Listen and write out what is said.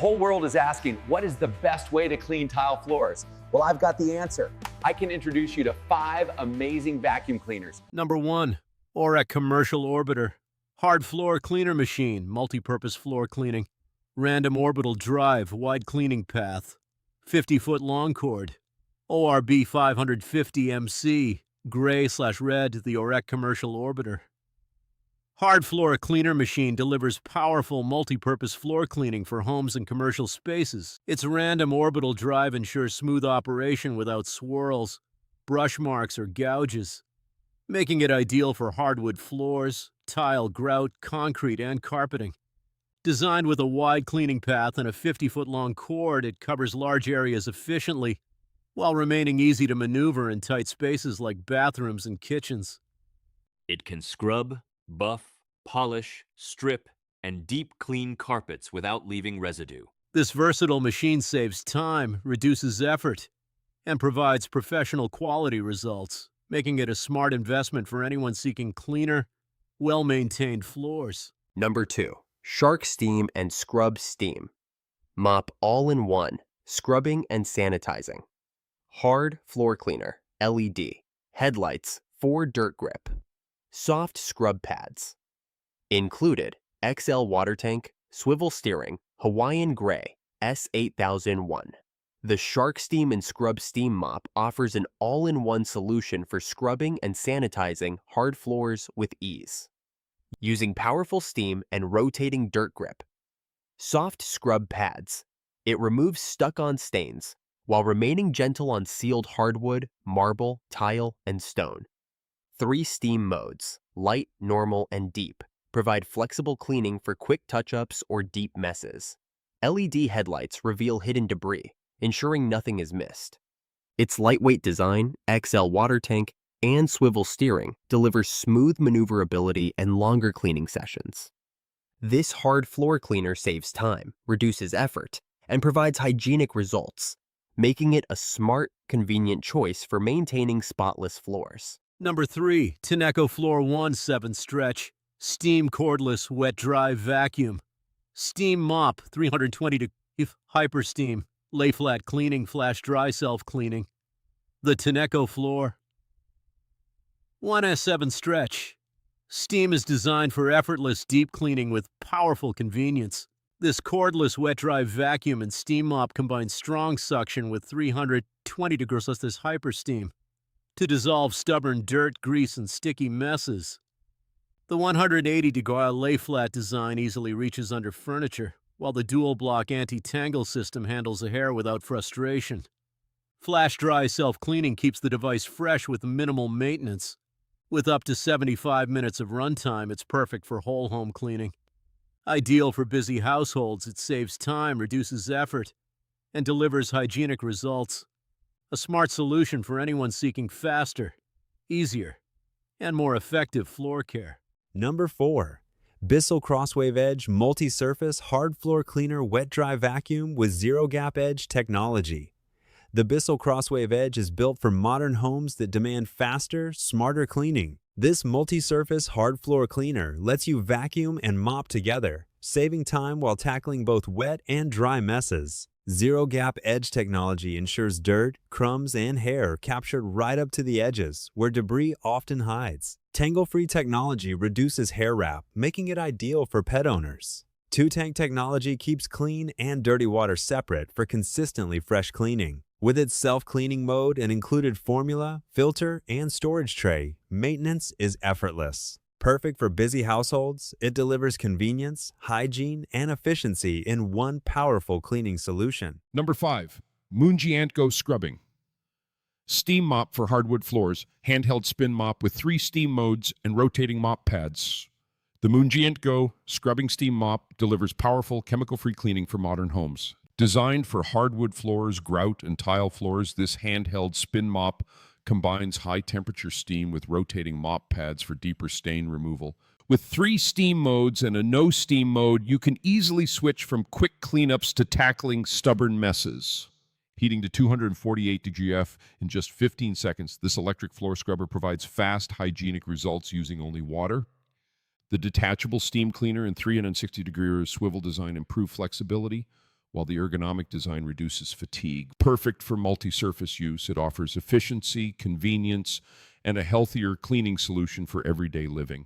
whole world is asking, what is the best way to clean tile floors? Well, I've got the answer. I can introduce you to 5 amazing vacuum cleaners. Number 1, Orec Commercial Orbiter. Hard floor cleaner machine, multi-purpose floor cleaning. Random orbital drive, wide cleaning path. 50-foot long cord. ORB 550 MC, gray/red, the Orec Commercial Orbiter. Hard floor cleaner machine delivers powerful multi-purpose floor cleaning for homes and commercial spaces. Its random orbital drive ensures smooth operation without swirls, brush marks, or gouges, making it ideal for hardwood floors, tile, grout, concrete, and carpeting. Designed with a wide cleaning path and a 50-foot long cord, it covers large areas efficiently while remaining easy to maneuver in tight spaces like bathrooms and kitchens. It can scrub, buff, polish, strip, and deep clean carpets without leaving residue. This versatile machine saves time, reduces effort, and provides professional quality results, making it a smart investment for anyone seeking cleaner, well-maintained floors. Number 2, Shark Steam and Scrub Steam. Mop all-in-one, scrubbing and sanitizing. Hard floor cleaner, LED. Headlights, 4 dirt grip. Soft scrub pads. Included, XL water tank, swivel steering, Hawaiian Gray, S8001. The Shark Steam and Scrub Steam Mop offers an all-in-one solution for scrubbing and sanitizing hard floors with ease. Using powerful steam and rotating dirt grip. Soft scrub pads. It removes stuck-on stains while remaining gentle on sealed hardwood, marble, tile, and stone. 3 steam modes, light, normal, and deep, provide flexible cleaning for quick touch-ups or deep messes. LED headlights reveal hidden debris, ensuring nothing is missed. Its lightweight design, XL water tank, and swivel steering delivers smooth maneuverability and longer cleaning sessions. This hard floor cleaner saves time, reduces effort, and provides hygienic results, making it a smart, convenient choice for maintaining spotless floors. Number 3, Tenneco Floor 1 7-stretch, steam cordless wet-dry vacuum. Steam mop, 320 degree hyper steam, lay flat cleaning, flash dry self-cleaning. The Tenneco Floor 1S7 stretch. Steam is designed for effortless deep cleaning with powerful convenience. This cordless wet-dry vacuum and steam mop combines strong suction with 320 degrees Celsius hyper steam to dissolve stubborn dirt, grease, and sticky messes. The 180-degree lay-flat design easily reaches under furniture, while the dual-block anti-tangle system handles the hair without frustration. Flash-dry self-cleaning keeps the device fresh with minimal maintenance. With up to 75 minutes of runtime, it's perfect for whole-home cleaning. Ideal for busy households, it saves time, reduces effort, and delivers hygienic results. A smart solution for anyone seeking faster, easier, and more effective floor care. Number 4, Bissell Crosswave Edge Multi-Surface Hard Floor Cleaner Wet-Dry Vacuum with Zero Gap Edge technology. The Bissell Crosswave Edge is built for modern homes that demand faster, smarter cleaning. This multi-surface hard floor cleaner lets you vacuum and mop together, saving time while tackling both wet and dry messes. Zero Gap Edge technology ensures dirt, crumbs, and hair captured right up to the edges, where debris often hides. Tangle-free technology reduces hair wrap, making it ideal for pet owners. 2-tank technology keeps clean and dirty water separate for consistently fresh cleaning. With its self-cleaning mode and included formula, filter, and storage tray, maintenance is effortless. Perfect for busy households, it delivers convenience, hygiene, and efficiency in one powerful cleaning solution. Number 5, Moonji Ant Go Scrubbing. Steam mop for hardwood floors, handheld spin mop with 3 steam modes and rotating mop pads. The Moonji Ant Go Scrubbing Steam Mop delivers powerful, chemical-free cleaning for modern homes. Designed for hardwood floors, grout, and tile floors, this handheld spin mop combines high-temperature steam with rotating mop pads for deeper stain removal. With 3 steam modes and a no-steam mode, you can easily switch from quick cleanups to tackling stubborn messes. Heating to 248 degree F in just 15 seconds, this electric floor scrubber provides fast, hygienic results using only water. The detachable steam cleaner and 360-degree swivel design improve flexibility, while the ergonomic design reduces fatigue. Perfect for multi-surface use, it offers efficiency, convenience, and a healthier cleaning solution for everyday living.